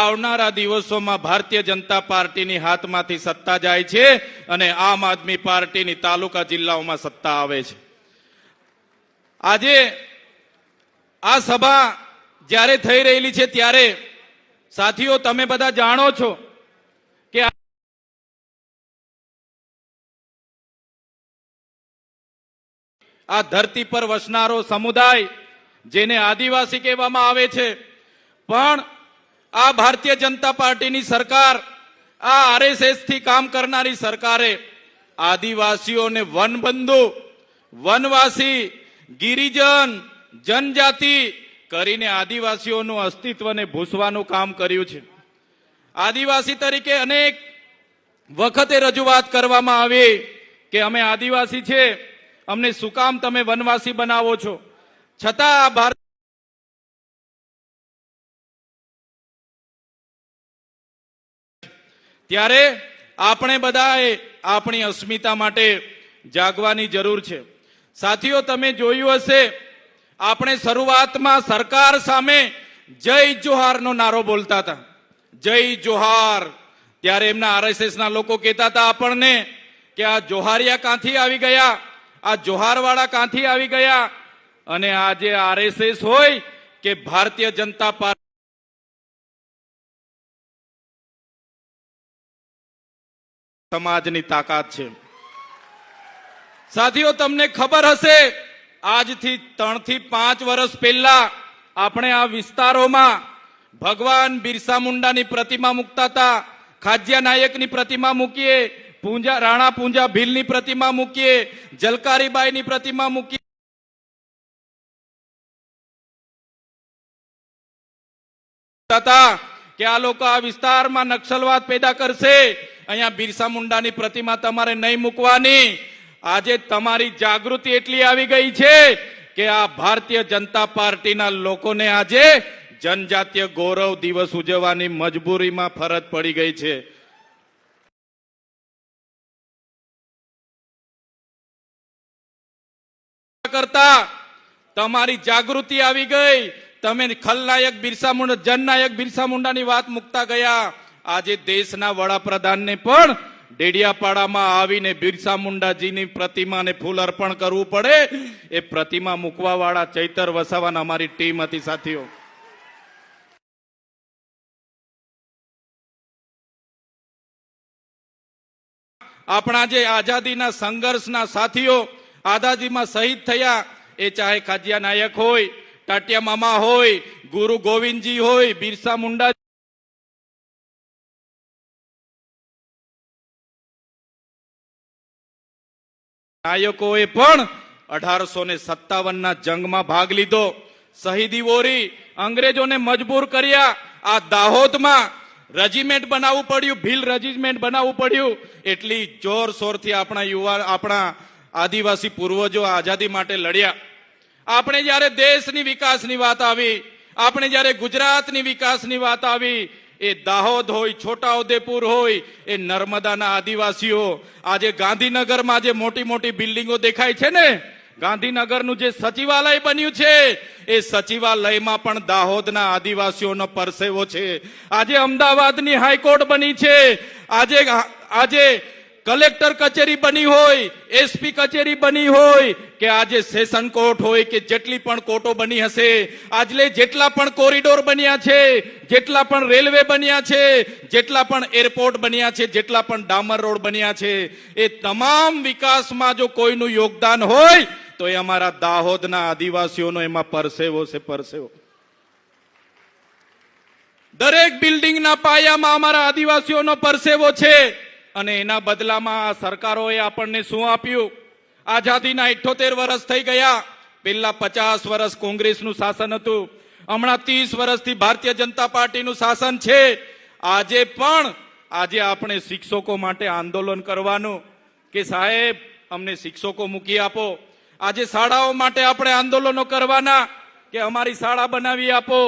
આવનારા દિવસોમાં ભારતીય જનતા પાર્ટીની હાથમાંથી સત્તા જાય છે અને આમ આદમી પાર્ટીની તાલુકા જિલ્લાઓમાં સત્તા આવે છે. આજે આ સભા જ્યારે થઈ રહેલી છે ત્યારે સાથીઓ તમે બધા જાણો છો કે આ ધરતી પર વસનારો સમુદાય જેને આદિવાસી કહેવામાં આવે છે, પણ આ ભારતીય જનતા પાર્ટીની સરકાર, આ આરએસએસ થી કામ કરનારી સરકારે આદિવાસીઓને વનબંધુ, વનવાસી, ગિરિજન, જનજાતિ કરીને આદિવાસીઓનું અસ્તિત્વને ભૂસવાનું કામ કર્યું છે. આદિવાસી તરીકે અનેક વખતે રજૂઆત કરવામાં આવી કે અમે આદિવાસી છે, અમને શું કામ તમે વનવાસી બનાવો છો? છતાં ભારત ત્યારે આપણે બધાએ આપણી અસ્મિતા માટે જાગવાની જરૂર છે. સાથીઓ તમે જોયું હશે, આપણે શરૂઆતમાં સરકાર સામે જય જોહારનો નારો બોલતા હતા, જય જોહાર. ત્યારે એમના આરએસએસ ના લોકો કહેતા હતા આપણને કે આ જોહારિયા ક્યાંથી આવી ગયા, આ જોહારવાળા ક્યાંથી આવી ગયા. અને આજે આરએસએસ હોય કે ભારતીય જનતા પાર્ટી સમાજની તાકાત છે. સાથીઓ તમને ખબર હશે, આજથી 3 થી 5 વર્ષ પહેલા આપણે આ વિસ્તારોમાં ભગવાન બિરસા મુંડાની પ્રતિમા મૂકતા હતા, ખાજ્યા નાયકની પ્રતિમા મૂકીએ, રાણા પૂંજા ભીલની પ્રતિમા મૂકીએ, જલકારીબાઈની પ્રતિમા મૂકીએ. કે આ લોકો આ વિસ્તારમાં નક્સલવાદ પેદા કરશે, અહીંયા બિરસા મુંડાની પ્રતિમા તમારે નહીં મૂકવાની. આજે તમારી જાગૃતિ એટલી આવી ગઈ છે કે આ ભારતીય જનતા પાર્ટીના લોકોને આજે જનજાતીય ગૌરવ દિવસ ઉજવવાની મજબૂરીમાં ફરજ પડી ગઈ છે. કરતા તમારી જાગૃતિ આવી ગઈ, તમે ખલનાયક બિરસા મુંડા, જનનાયક બિરસા મુંડાની વાત મુકતા ગયા. આજે દેશના વડાપ્રધાનને પણ ડેડિયાપાડામાં આવીને બિરસા મુંડાજીની પ્રતિમાને ફૂલ અર્પણ કરવું પડે. એ પ્રતિમા મૂકવા વાળા ચૈતર વસાવાના અમારી ટીમ હતી. સાથીઓ આપણા જે આઝાદીના સંઘર્ષના સાથીઓ આઝાદીમાં શહીદ થયા, એ ચાહે ખાજ્યા નાયક હોય, ટાટિયા મામા હોય, ગુરુ ગોવિંદજી હોય, બિરસા મુંડા નાયકોએ પણ 1857ના જંગમાં ભાગ લીધો, શહીદી વોરી, અંગ્રેજોને મજબૂર કર્યા. આ દાહોદમાં રેજિમેન્ટ બનાવવું પડ્યું, ભીલ રેજિમેન્ટ બનાવવું પડ્યું. એટલી જોરશોરથી આપણા આદિવાસી પૂર્વજો આઝાદી માટે લડ્યા. આપણે જયારે દેશની વિકાસની વાત આવી, આપણે જયારે ગુજરાતની વિકાસની વાત આવી, એ દાહોદ હોય, છોટાઉદેપુર હોય, એ નર્મદાના આદિવાસીઓ આજે ગાંધીનગરમાં જે મોટી મોટી બિલ્ડિંગો દેખાય છે ને, ગાંધીનગરનું જે સચિવાલય બન્યું છે, એ સચિવાલયમાં પણ દાહોદના આદિવાસીઓનો પરસેવો છે. આજે અમદાવાદની હાઈકોર્ટ બની છે, આજે કલેક્ટર કચેરી બની હોય, એસપી કચેરી બની હોય, કે આજે સેશન કોર્ટ હોય, કે જેટલી પણ કોર્ટો બની હશે, આજે જેટલા પણ કોરિડોર બન્યા છે, જેટલા પણ રેલવે બન્યા છે, જેટલા પણ એરપોર્ટ બન્યા છે, જેટલા પણ ડામર રોડ બન્યા છે, એ તમામ વિકાસમાં જો કોઈનું યોગદાન હોય તો એ અમારા દાહોદના આદિવાસીઓનો એમાં પરસેવો છે, પરસેવો. દરેક બિલ્ડિંગના પાયામાં અમારા આદિવાસીઓનો પરસેવો છે. અને એના બદલામાં સરકારોએ આપણને શું આપ્યું? આઝાદીના 78 વર્ષ થઈ ગયા. પહેલા 50 વર્ષ કોંગ્રેસનું શાસન હતું, હમણાં 30 વર્ષથી ભારતીય જનતા પાર્ટીનું શાસન છે. આજે આપણે શિક્ષકો માટે આંદોલન કરવાનું કે સાહેબ અમને શિક્ષકો મૂકી આપો. આજે શાળાઓ માટે આપણે આંદોલનો કરવાના કે અમારી શાળા બનાવી આપો.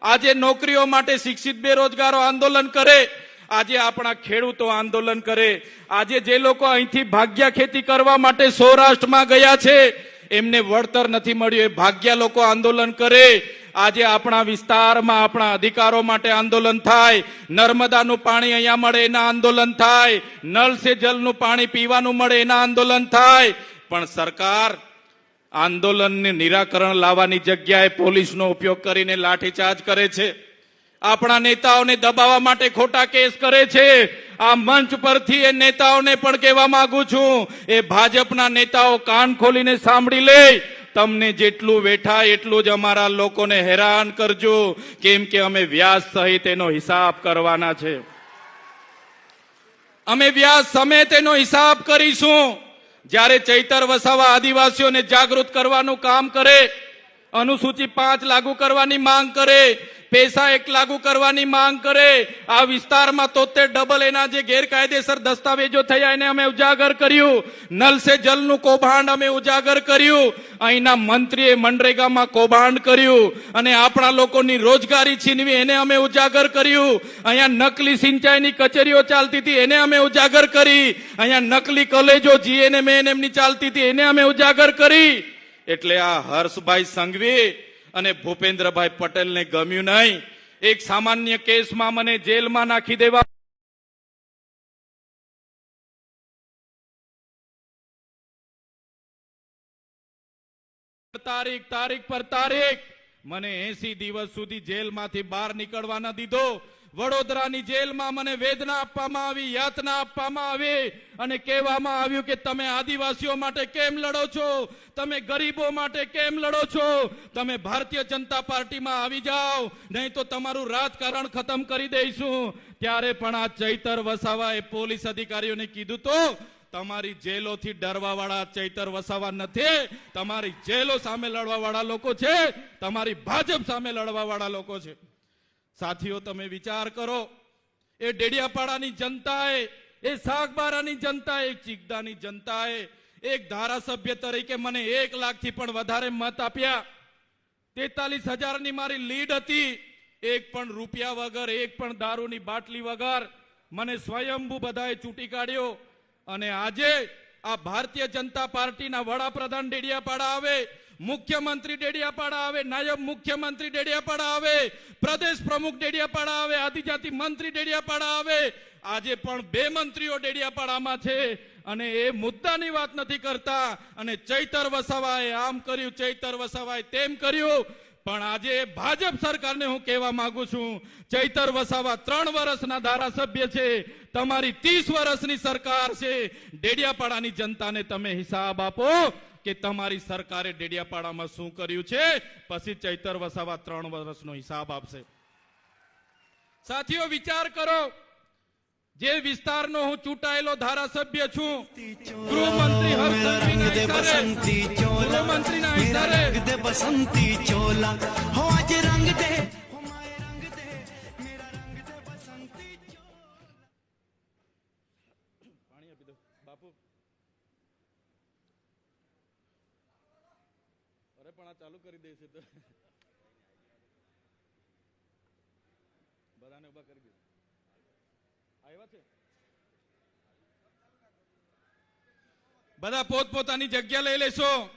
આજે નોકરીઓ માટે શિક્ષિત બેરોજગારો આંદોલન કરે. આજે આપણા ખેડૂતો આંદોલન કરે. આજે જે લોકો અહીંથી ભાગ્યા ખેતી કરવા માટે સૌરાષ્ટ્રમાં ગયા છે, એમને વળતર નથી મળ્યું, એ ભાગ્યા લોકો આંદોલન કરે. આજે આપણા વિસ્તારમાં આપણા અધિકારો માટે આંદોલન થાય, નર્મદાનું પાણી અહીંયા મળે એના આંદોલન થાય, નળ સે જલનું પાણી પીવાનું મળે એના આંદોલન થાય, પણ સરકાર આંદોલનને નિરાકરણ લાવવાની જગ્યાએ પોલીસનો ઉપયોગ કરીને લાઠીચાર્જ કરે છે, આપણા નેતાઓને દબાવવા માટે ખોટા કેસ કરે છે. આ મંચ પરથી એ નેતાઓને પણ કહેવા માંગુ છું, એ ભાજપના નેતાઓ કાન ખોલીને સાંભળી લે, તમને જેટલું વેઠાય એટલું જ અમારા લોકોને હેરાન કરજો, કેમ કે અમે વ્યાજ સહિત એનો હિસાબ કરવાના છે. અમે વ્યાજ સમેત એનો હિસાબ કરીશું. જ્યારે ચૈતર વસાવા આદિવાસીઓને જાગૃત કરવાનું કામ કરે, અનુસૂચિ 5 લાગુ કરવાની માંગ કરે, પૈસા 1 લાગુ કરવાની માંગ કરે, આ વિસ્તારમાં 73 એના જે ગેરકાયદેસર દસ્તાવેજો થયા એને અમે ઉજાગર કર્યું, નલ સે જલનું કૌભાંડ અમે ઉજાગર કર્યું, અહીંના મંત્રીએ મનરેગામાં કૌભાંડ કર્યું અને આપણા લોકોની રોજગારી છીનવી એને અમે ઉજાગર કર્યું, અહીંયા નકલી સિંચાઈની કચેરીઓ ચાલતી હતી એને અમે ઉજાગર કરી, અહીંયા નકલી કોલેજો જીએનએમ એમની ચાલતી હતી એને અમે ઉજાગર કરી. એટલે આ હર્ષભાઈ સંઘવી અને ભૂપેન્દ્રભાઈ પટેલને ગમ્યું નહીં. એક સામાન્ય કેસમાં મને જેલમાં નાખી દેવા, તારીખ પર તારીખ મને 80 દિવસ સુધી જેલમાંથી બહાર નીકળવા ન દીધો. વડોદરાની જેલમાં મને વેદના આપવામાં આવી, યાતના આપવામાં આવી અને કહેવામાં આવ્યું કે તમે આદિવાસીઓ માટે કેમ લડો છો, તમે ગરીબો માટે કેમ લડો છો, તમે ભારતીય જનતા પાર્ટીમાં આવી જાઓ, નહીં તો તમારું રાજકારણ ખતમ કરી દઈશું. ત્યારે પણ આ ચૈતર વસાવાએ પોલીસ અધિકારીઓને કીધું તો તમારી જેલોથી ડરવા વાળા ચૈતર વસાવા નથી, તમારી જેલો સામે લડવા વાળા લોકો છે, તમારી ભાજપ સામે લડવા વાળા લોકો છે. સાથીઓ, તમે વિચાર કરો, એ ડેડિયાપાડાની જનતાએ, એ સાગબારાની જનતાએ, ચીગદાની જનતાએ એક ધારાસભ્ય તરીકે મને 1 લાખથી પણ વધારે મત આપ્યા. 43,000ની મારી લીડ હતી. 1 પણ રૂપિયા વગર, 1 પણ દારૂની બાટલી વગર મને સ્વયંભૂ બધાએ ચૂંટી કાઢ્યો. અને આજે આ ભારતીય જનતા પાર્ટીના વડાપ્રધાન ડેડિયાપાડા આવે, મુખ્યમંત્રી ડેડિયાપાડા આવે, નાયબ મુખ્યમંત્રી ડેડિયાપાડા આવે, પ્રદેશ પ્રમુખ ડેડિયાપાડા આવે, આદિજાતિ મંત્રી ડેડિયાપાડા આવે. આજે પણ 2 મંત્રીઓ ડેડિયાપાડામાં છે અને એ મુદ્દાની વાત નથી કરતા. અને ચૈતર વસાવાએ આમ કર્યું, ચૈતર વસાવાએ તેમ કર્યું. પણ આજે ભાજપ સરકારને હું કહેવા માંગુ છું, ચૈતર વસાવા 3 વર્ષના ધારાસભ્ય છે, તમારી 30 વર્ષની સરકાર છે. ડેડિયાપાડાની જનતાને તમે હિસાબ આપો કે તમારી સરકારે ડેડિયાપાડામાં શું કર્યું છે, પછી ચૈતર વસાવા 3 વર્ષનો હિસાબ આપશે. સાથીઓ, વિચાર કરો, જે વિસ્તારનો હું ચૂંટાયેલો ધારાસભ્ય છું, ગૃહમંત્રી હર્ષ સંઘવીના ઇશારે बसंती चोला हो आज रंग दे પાણી આપી દો બાપુ. અરે પણ આ ચાલુ કરી દેશે તો બધાને ઉભા કરી દે. આવ્યા છે બધા, પોતપોતાની જગ્યા લઈ લેશો,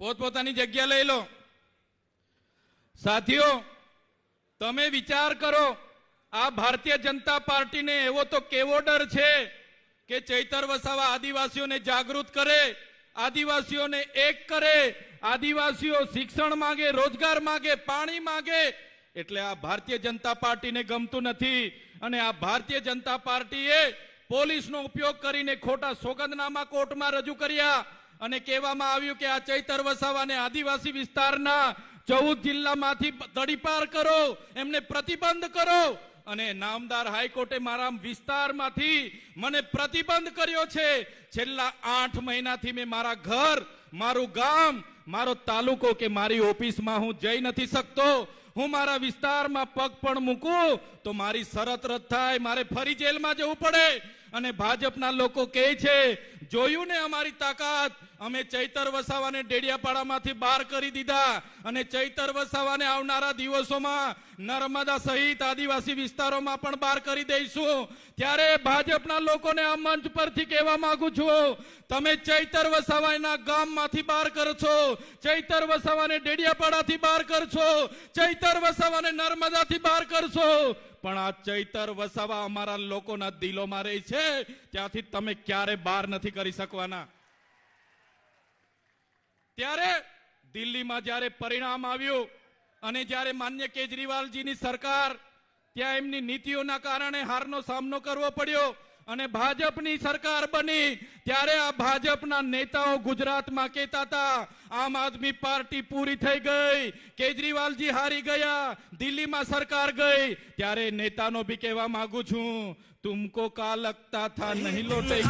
પોતપોતાની જગ્યા લઈ લો. સાથીઓ, તમે વિચાર કરો, આ ભારતીય જનતા પાર્ટીને એવો તો કેવો ડર છે કે ચૈતર વસાવા આદિવાસીઓને જાગૃત કરે, આદિવાસીઓને એક કરે, આદિવાસીઓ શિક્ષણ માંગે, રોજગાર માંગે, પાણી માંગે. એટલે આ ભારતીય જનતા પાર્ટીને ગમતું નથી. અને આ ભારતીય જનતા પાર્ટીએ પોલીસનો ઉપયોગ કરીને ખોટા સોગંદનામા કોર્ટમાં રજૂ કર્યા અને કહેવામાં આવ્યું કે આ ચૈતર વસાવાને આદિવાસી વિસ્તારના 14 જિલ્લામાંથી તડીપાર કરો, એમને પ્રતિબંધ કરો. અને નામદાર હાઈકોર્ટે મારા વિસ્તારમાંથી મને પ્રતિબંધ કર્યો છે. છેલ્લા 8 મહિનાથી મેં મારા ઘર, મારું ગામ, મારો તાલુકો કે મારી ઓફિસમાં હું જઈ નથી શકતો. હું મારા વિસ્તારમાં પગ પણ મૂકું તો મારી શરત રદ થાય, મારે ફરી જેલમાં જવું પડે. અને ભાજપના લોકો કહે છે, જોયું ને અમારી તાકાત, અમે ચૈતર વસાવાને ડેડિયાપાડામાંથી બહાર કરી દીધા અને ચૈતર વસાવાને આવનારા દિવસોમાં નર્મદા સહિત આદિવાસી વિસ્તારોમાં પણ બહાર કરી દઈશું. ત્યારે ભાજપના લોકોને આ મંચ પરથી કહેવા માંગુ છું, તમે ચૈતર વસાવાના ગામમાંથી બહાર કરશો, ચૈતર વસાવાને ડેડિયાપાડાથી બહાર કરશો, ચૈતર વસાવાને નર્મદાથી બહાર કરશો, પણ આ ચૈતર વસાવા અમારા લોકોના દિલોમાં રહી છે, ત્યાંથી તમે ક્યારે બહાર નથી કરી શકવાના. ત્યારે દિલ્હીમાં જ્યારે પરિણામ આવ્યું અને જ્યારે માન્ય કેજરીવાલજીની સરકાર ત્યાં એમની નીતિઓના કારણે હારનો સામનો કરવો પડ્યો અને ભાજપની સરકાર બની, ત્યારે આ ભાજપના નેતાઓ ગુજરાતમાં કહેતા હતા આમ આદમી પાર્ટી પૂરી થઈ ગઈ, કેજરીવાલજી હારી ગયા, દિલ્હીમાં સરકાર ગઈ. ત્યારે નેતાનો બી કહેવા માંગુ છું, તુમકો કા લગતા થા નહીં લौटेगी.